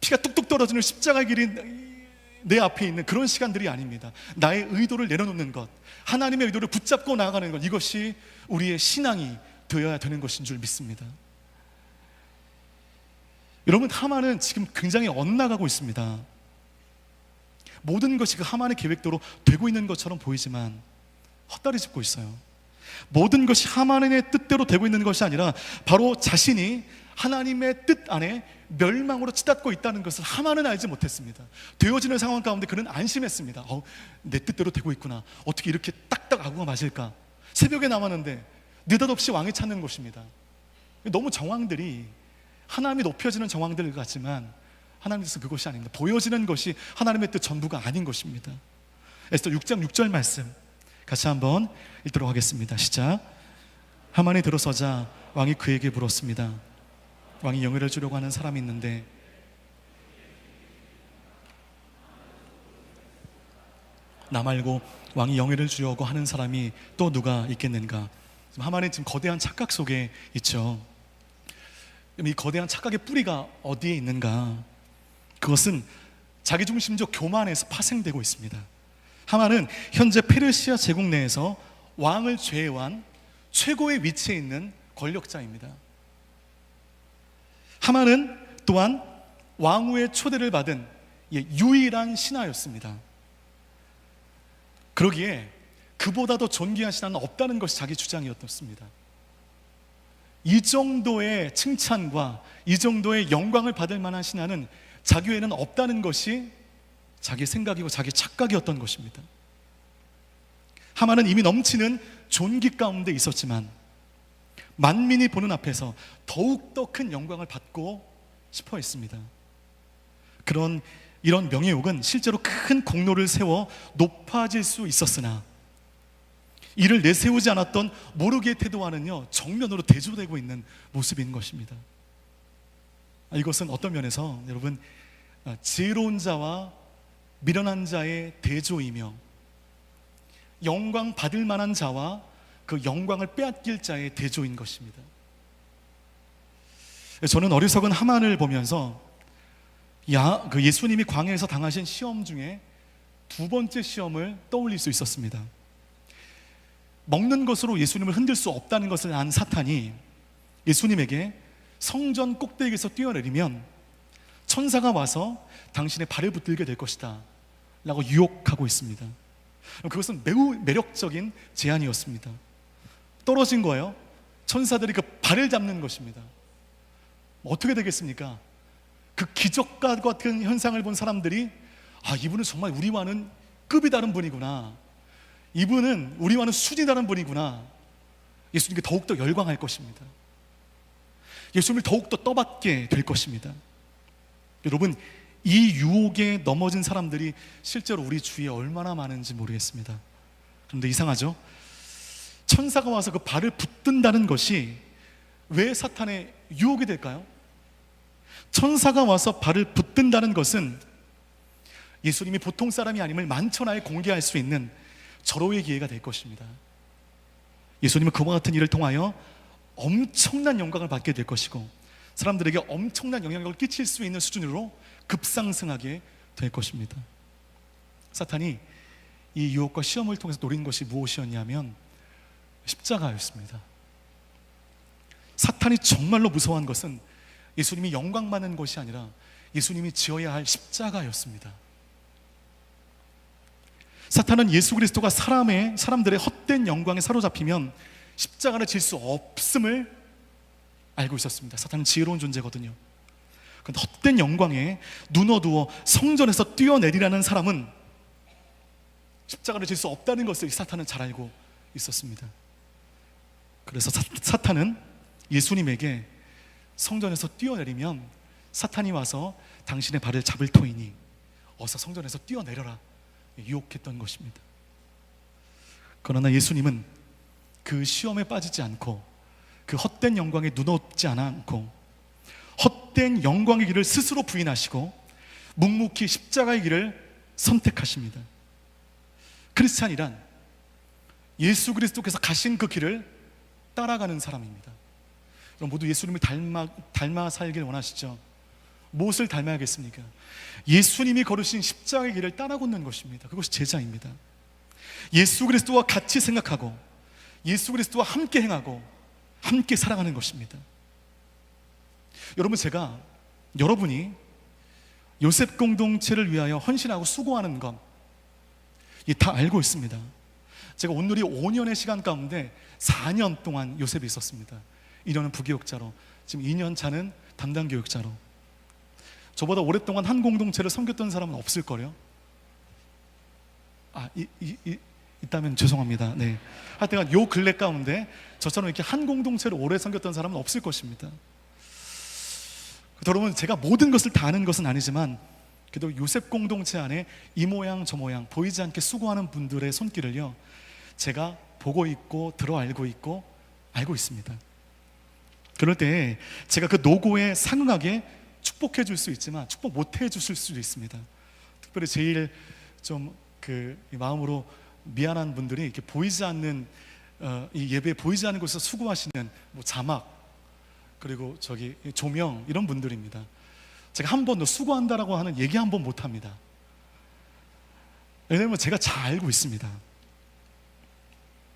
Speaker 2: 피가 뚝뚝 떨어지는 십자가 길이 내 앞에 있는 그런 시간들이 아닙니다. 나의 의도를 내려놓는 것, 하나님의 의도를 붙잡고 나아가는 것, 이것이 우리의 신앙이 되어야 되는 것인 줄 믿습니다. 여러분, 하만은 지금 굉장히 엇나가고 있습니다. 모든 것이 그 하만의 계획대로 되고 있는 것처럼 보이지만 헛다리 짚고 있어요. 모든 것이 하만의 뜻대로 되고 있는 것이 아니라 바로 자신이 하나님의 뜻 안에 멸망으로 치닫고 있다는 것을 하만은 알지 못했습니다. 되어지는 상황 가운데 그는 안심했습니다. 내 뜻대로 되고 있구나. 어떻게 이렇게 딱딱 아구가 맞을까? 새벽에 남았는데 느닷없이 왕이 찾는 것입니다. 너무 정황들이 하나님이 높여지는 정황들 같지만 하나님께서 그것이 아닙니다. 보여지는 것이 하나님의 뜻 전부가 아닌 것입니다. 에스더 6장 6절 말씀 같이 한번 읽도록 하겠습니다. 시작. 하만이 들어서자 왕이 그에게 물었습니다. 왕이 영예를 주려고 하는 사람이 있는데 나 말고 왕이 영예를 주려고 하는 사람이 또 누가 있겠는가? 하만이 지금 거대한 착각 속에 있죠. 이 거대한 착각의 뿌리가 어디에 있는가? 그것은 자기중심적 교만에서 파생되고 있습니다. 하만은 현재 페르시아 제국 내에서 왕을 제외한 최고의 위치에 있는 권력자입니다. 하만은 또한 왕후의 초대를 받은 유일한 신하였습니다. 그러기에 그보다 더 존귀한 신하는 없다는 것이 자기 주장이었습니다. 이 정도의 칭찬과 이 정도의 영광을 받을 만한 신하는 자기 외에는 없다는 것이 자기 생각이고 자기 착각이었던 것입니다. 하만은 이미 넘치는 존귀 가운데 있었지만 만민이 보는 앞에서 더욱더 큰 영광을 받고 싶어 했습니다. 이런 명예욕은 실제로 큰 공로를 세워 높아질 수 있었으나 이를 내세우지 않았던 모르게의 태도와는요 정면으로 대조되고 있는 모습인 것입니다. 이것은 어떤 면에서 여러분 지혜로운 자와 미련한 자의 대조이며 영광 받을 만한 자와 그 영광을 빼앗길 자의 대조인 것입니다. 저는 어리석은 하만을 보면서 그 예수님이 광야에서 당하신 시험 중에 두 번째 시험을 떠올릴 수 있었습니다. 먹는 것으로 예수님을 흔들 수 없다는 것을 안 사탄이 예수님에게 성전 꼭대기에서 뛰어내리면 천사가 와서 당신의 발을 붙들게 될 것이다 라고 유혹하고 있습니다. 그것은 매우 매력적인 제안이었습니다. 떨어진 거예요. 천사들이 그 발을 잡는 것입니다. 어떻게 되겠습니까? 그 기적과 같은 현상을 본 사람들이 이분은 정말 우리와는 급이 다른 분이구나, 이분은 우리와는 수준이 다른 분이구나, 예수님께 더욱더 열광할 것입니다. 예수님을 더욱더 떠받게 될 것입니다. 여러분, 이 유혹에 넘어진 사람들이 실제로 우리 주위에 얼마나 많은지 모르겠습니다. 그런데 이상하죠? 천사가 와서 그 발을 붙든다는 것이 왜 사탄의 유혹이 될까요? 천사가 와서 발을 붙든다는 것은 예수님이 보통 사람이 아님을 만천하에 공개할 수 있는 절호의 기회가 될 것입니다. 예수님은 그와 같은 일을 통하여 엄청난 영광을 받게 될 것이고 사람들에게 엄청난 영향력을 끼칠 수 있는 수준으로 급상승하게 될 것입니다. 사탄이 이 유혹과 시험을 통해서 노린 것이 무엇이었냐면 십자가였습니다. 사탄이 정말로 무서워한 것은 예수님이 영광받는 것이 아니라 예수님이 지어야 할 십자가였습니다. 사탄은 예수 그리스도가 사람들의 헛된 영광에 사로잡히면 십자가를 질 수 없음을 알고 있었습니다. 사탄은 지혜로운 존재거든요. 그런데 헛된 영광에 눈 어두워 성전에서 뛰어내리라는 사람은 십자가를 질 수 없다는 것을 사탄은 잘 알고 있었습니다. 그래서 사탄은 예수님에게 성전에서 뛰어내리면 사탄이 와서 당신의 발을 잡을 터이니 어서 성전에서 뛰어내려라 유혹했던 것입니다. 그러나 예수님은 그 시험에 빠지지 않고 그 헛된 영광에 눈엎지 않고 헛된 영광의 길을 스스로 부인하시고 묵묵히 십자가의 길을 선택하십니다. 크리스찬이란 예수 그리스도께서 가신 그 길을 따라가는 사람입니다. 그럼 모두 예수님을 닮아 살길 원하시죠? 무엇을 닮아야겠습니까? 예수님이 걸으신 십자가의 길을 따라 걷는 것입니다. 그것이 제자입니다. 예수 그리스도와 같이 생각하고 예수 그리스도와 함께 행하고 함께 살아가는 것입니다. 여러분, 제가 여러분이 요셉 공동체를 위하여 헌신하고 수고하는 것 다 알고 있습니다. 제가 온누리 5년의 시간 가운데 4년 동안 요셉이 있었습니다. 1년은 부교육자로, 지금 2년 차는 담당 교육자로. 저보다 오랫동안 한 공동체를 섬겼던 사람은 없을 거예요. 있다면 죄송합니다. 네. 하여튼 요 근래 가운데 저처럼 이렇게 한 공동체를 오래 섬겼던 사람은 없을 것입니다. 여러분, 제가 모든 것을 다 아는 것은 아니지만 그래도 요셉 공동체 안에 이 모양 저 모양 보이지 않게 수고하는 분들의 손길을요, 제가 보고 있고 들어 알고 있고 알고 있습니다. 그럴 때 제가 그 노고에 상응하게 축복해 줄 수 있지만 축복 못 해 주실 수도 있습니다. 특별히 제일 좀 마음으로 미안한 분들이 이렇게 보이지 않는 이 예배에 보이지 않는 곳에서 수고하시는 자막 그리고 조명 이런 분들입니다. 제가 한 번도 수고한다라고 하는 얘기 한 번 못 합니다. 왜냐하면 제가 잘 알고 있습니다.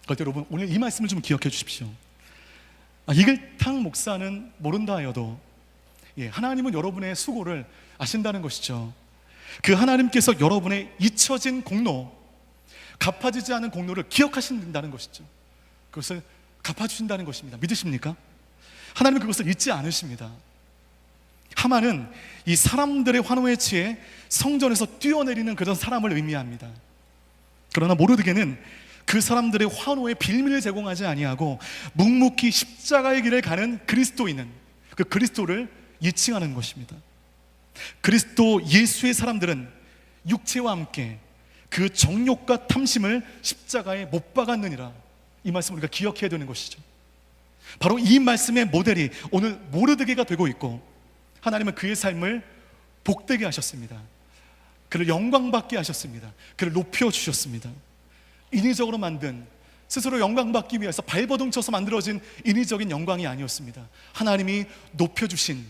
Speaker 2: 그런데 여러분, 오늘 이 말씀을 좀 기억해 주십시오. 이글탕 목사는 모른다 하여도 하나님은 여러분의 수고를 아신다는 것이죠. 그 하나님께서 여러분의 잊혀진 공로, 갚아지지 않은 공로를 기억하신다는 것이죠. 그것을 갚아주신다는 것입니다. 믿으십니까? 하나님은 그것을 잊지 않으십니다. 하만은 이 사람들의 환호에 취해 성전에서 뛰어내리는 그런 사람을 의미합니다. 그러나 모르드게는 그 사람들의 환호에 빌미를 제공하지 아니하고 묵묵히 십자가의 길을 가는 그리스도인은 그 그리스도를 예칭하는 것입니다. 그리스도 예수의 사람들은 육체와 함께 그 정욕과 탐심을 십자가에 못 박았느니라. 이 말씀을 우리가 기억해야 되는 것이죠. 바로 이 말씀의 모델이 오늘 모르드게가 되고 있고, 하나님은 그의 삶을 복되게 하셨습니다. 그를 영광받게 하셨습니다. 그를 높여주셨습니다. 인위적으로 만든, 스스로 영광받기 위해서 발버둥 쳐서 만들어진 인위적인 영광이 아니었습니다. 하나님이 높여주신,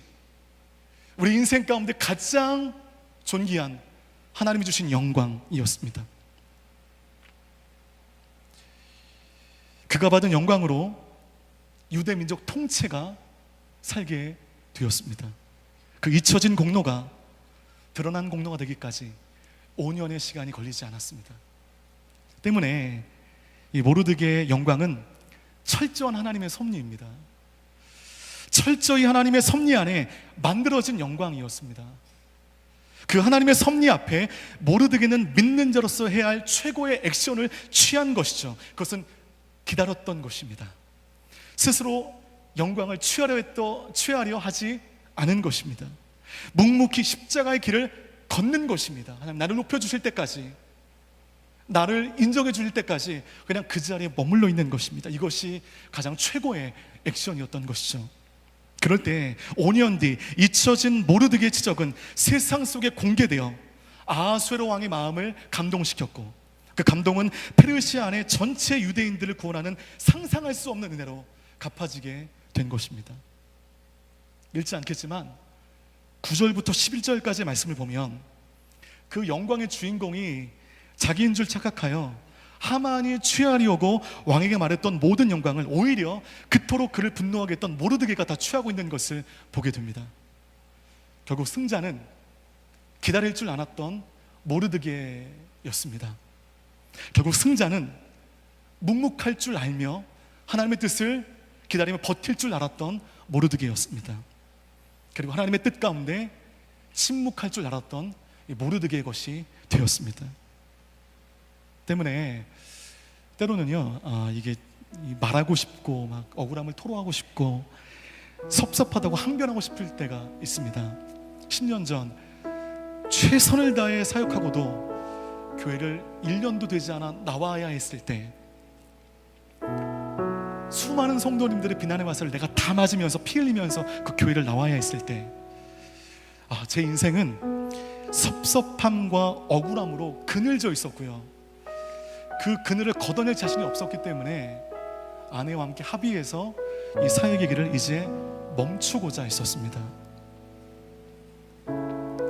Speaker 2: 우리 인생 가운데 가장 존귀한 하나님이 주신 영광이었습니다. 그가 받은 영광으로 유대 민족 통체가 살게 되었습니다. 그 잊혀진 공로가 드러난 공로가 되기까지 5년의 시간이 걸리지 않았습니다. 때문에 이 모르드게의 영광은 철저한 하나님의 섭리입니다. 철저히 하나님의 섭리 안에 만들어진 영광이었습니다. 그 하나님의 섭리 앞에 모르드게는 믿는 자로서 해야 할 최고의 액션을 취한 것이죠. 그것은 기다렸던 것입니다. 스스로 영광을 취하려 하지 않은 것입니다. 묵묵히 십자가의 길을 걷는 것입니다. 하나님 나를 높여주실 때까지, 나를 인정해 주실 때까지 그냥 그 자리에 머물러 있는 것입니다. 이것이 가장 최고의 액션이었던 것이죠. 그럴 때 5년 뒤 잊혀진 모르드게의 지적은 세상 속에 공개되어 아하수에로 왕의 마음을 감동시켰고, 그 감동은 페르시아 안의 전체 유대인들을 구원하는 상상할 수 없는 은혜로 갚아지게 된 것입니다. 읽지 않겠지만 9절부터 11절까지의 말씀을 보면 그 영광의 주인공이 자기인 줄 착각하여 하만이 취하려고 왕에게 말했던 모든 영광을 오히려 그토록 그를 분노하게 했던 모르드게가 다 취하고 있는 것을 보게 됩니다. 결국 승자는 기다릴 줄 알았던 모르드게였습니다. 결국 승자는 묵묵할 줄 알며 하나님의 뜻을 기다리며 버틸 줄 알았던 모르드게였습니다. 그리고 하나님의 뜻 가운데 침묵할 줄 알았던 모르드게의 것이 되었습니다. 때문에 때로는요, 이게 말하고 싶고 막 억울함을 토로하고 싶고 섭섭하다고 항변하고 싶을 때가 있습니다. 10년 전 최선을 다해 사역하고도 교회를 1년도 되지 않아 나와야 했을 때, 수많은 성도님들의 비난의 화살을 내가 다 맞으면서 피 흘리면서 그 교회를 나와야 했을 때, 제 인생은 섭섭함과 억울함으로 그늘져 있었고요, 그 그늘을 걷어낼 자신이 없었기 때문에 아내와 함께 합의해서 이 사역의 길을 이제 멈추고자 했었습니다.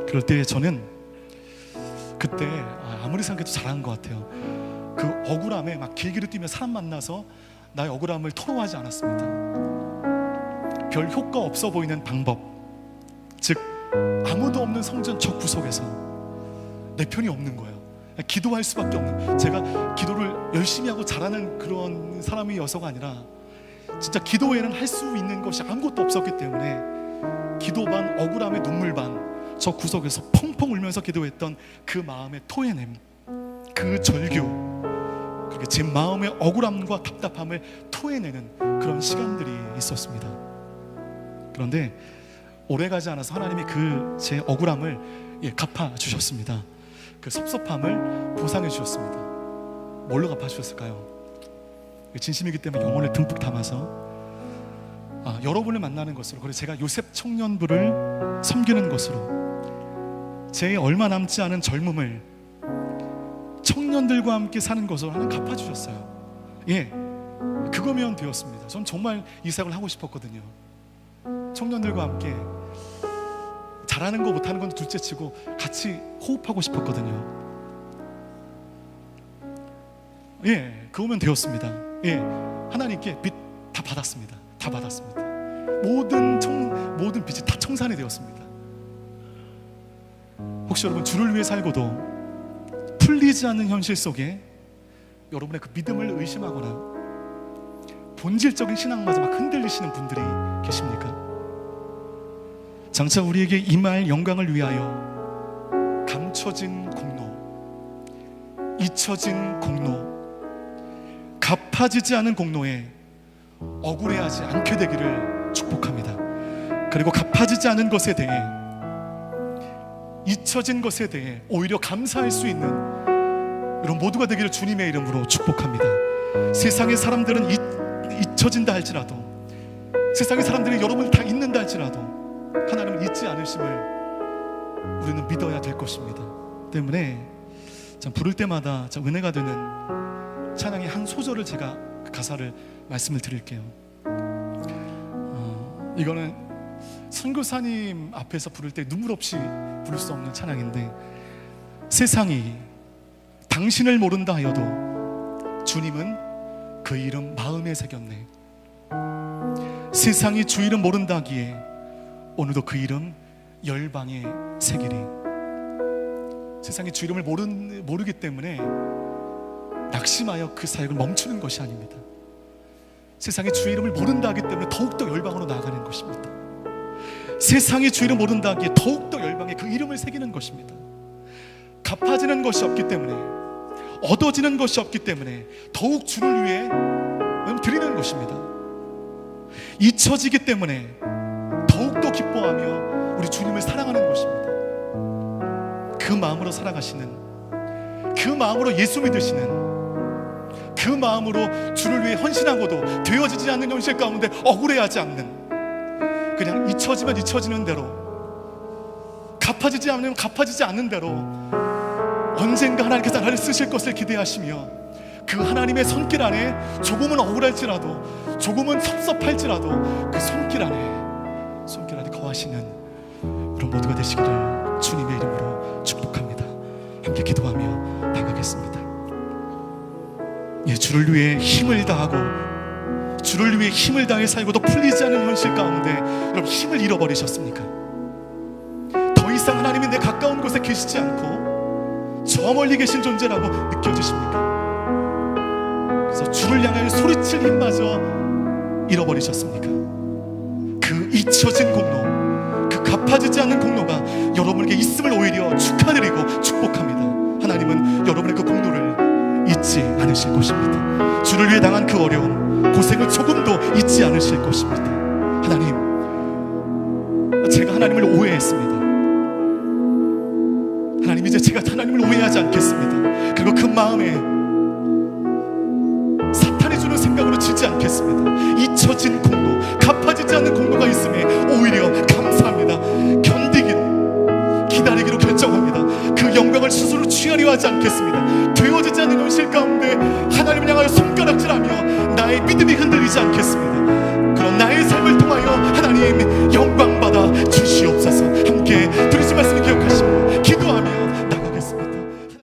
Speaker 2: 그럴 때 저는 그때 아무리 생각해도 잘한 것 같아요. 그 억울함에 막 길길이 뛰며 사람 만나서 나의 억울함을 토로하지 않았습니다. 별 효과 없어 보이는 방법, 즉 아무도 없는 성전 저 구석에서 내 편이 없는 거예요. 기도할 수밖에 없는, 제가 기도를 열심히 하고 잘하는 그런 사람이어서가 아니라 진짜 기도 외에는 할 수 있는 것이 아무것도 없었기 때문에 기도 반 억울함의 눈물 반 저 구석에서 펑펑 울면서 기도했던 그 마음의 토해냄, 그 절규, 그렇게 제 마음의 억울함과 답답함을 토해내는 그런 시간들이 있었습니다. 그런데 오래가지 않아서 하나님이 그 제 억울함을 갚아주셨습니다. 그 섭섭함을 보상해 주셨습니다. 뭘로 갚아주셨을까요? 진심이기 때문에 영혼을 듬뿍 담아서 여러분을 만나는 것으로, 그리고 제가 요셉 청년부를 섬기는 것으로 제 얼마 남지 않은 젊음을 청년들과 함께 사는 것으로 하나님 갚아주셨어요. 그거면 되었습니다. 전 정말 이 사역을 하고 싶었거든요. 청년들과 함께 잘하는 거 못하는 건 둘째치고 같이 호흡하고 싶었거든요. 그거면 되었습니다. 하나님께 빚 다 받았습니다. 다 받았습니다. 모든 빚이 다 청산이 되었습니다. 혹시 여러분 주를 위해 살고도 풀리지 않는 현실 속에 여러분의 그 믿음을 의심하거나 본질적인 신앙마저 막 흔들리시는 분들이 계십니까? 장차 우리에게 임할 영광을 위하여 감춰진 공로, 잊혀진 공로, 갚아지지 않은 공로에 억울해하지 않게 되기를 축복합니다. 그리고 갚아지지 않은 것에 대해, 잊혀진 것에 대해 오히려 감사할 수 있는 여러분 모두가 되기를 주님의 이름으로 축복합니다. 세상의 사람들은 잊혀진다 할지라도, 세상의 사람들이 여러분을 다 잊는다 할지라도 하나님은 잊지 않으심을 우리는 믿어야 될 것입니다. 때문에 참 부를 때마다 참 은혜가 되는 찬양의 한 소절을 제가 그 가사를 말씀을 드릴게요. 이거는 선교사님 앞에서 부를 때 눈물 없이 부를 수 없는 찬양인데, 세상이 당신을 모른다 하여도 주님은 그 이름 마음에 새겼네. 세상이 주 이름 모른다기에 오늘도 그 이름 열방에 새기리. 세상이 주 이름을 모르기 때문에 낙심하여 그 사역을 멈추는 것이 아닙니다. 세상이 주 이름을 모른다 하기 때문에 더욱더 열방으로 나아가는 것입니다. 세상이 주 이름 모른다 하기에 더욱더 열방에 그 이름을 새기는 것입니다. 갚아지는 것이 없기 때문에, 얻어지는 것이 없기 때문에 더욱 주를 위해 드리는 것입니다. 잊혀지기 때문에 더욱더 기뻐하며 우리 주님을 사랑하는 것입니다. 그 마음으로 살아가시는, 그 마음으로 예수 믿으시는, 그 마음으로 주를 위해 헌신하고도 되어지지 않는 현실 가운데 억울해하지 않는, 그냥 잊혀지면 잊혀지는 대로, 갚아지지 않으면 갚아지지 않는 대로 언젠가 하나님께서 나를 쓰실 것을 기대하시며 그 하나님의 손길 안에 조금은 억울할지라도, 조금은 섭섭할지라도 그 손길 안에 거하시는 그런 모두가 되시기를 주님의 이름으로 축복합니다. 함께 기도하며 나가겠습니다. 예, 주를 위해 힘을 다하고 주를 위해 힘을 다해 살고도 풀리지 않는 현실 가운데 여러분 힘을 잃어버리셨습니까? 더 이상 하나님이 내 가까운 곳에 계시지 않고 저 멀리 계신 존재라고 느껴지십니까? 그래서 주를 향하여 소리칠 힘마저 잃어버리셨습니까? 그 잊혀진 공로, 그 갚아지지 않는 공로가 여러분에게 있음을 오히려 축하드리고 축복합니다. 하나님은 여러분의 그 공로를 잊지 않으실 것입니다. 주를 위해 당한 그 어려움, 고생을 조금도 잊지 않으실 것입니다. 하나님, 제가 하나님을 오해했습니다. 하나님, 이제 제가 하나님을 오해하지 않겠습니다. 그리고 그 마음에 사탄이 주는 생각으로 지지 않겠습니다. 잊혀진 공로, 갚아지지 않는 공로가 있음에 오히려 감사합니다. 견디기로, 기다리기로 결정합니다. 그 영광을 스스로 취하려 하지 않겠습니다. 되어지지 않는 현실 가운데 하나님을 향하여 손가락질하며 나의 믿음이 흔들리지 않겠습니다. 그런 나의 삶을 통하여 하나님 영광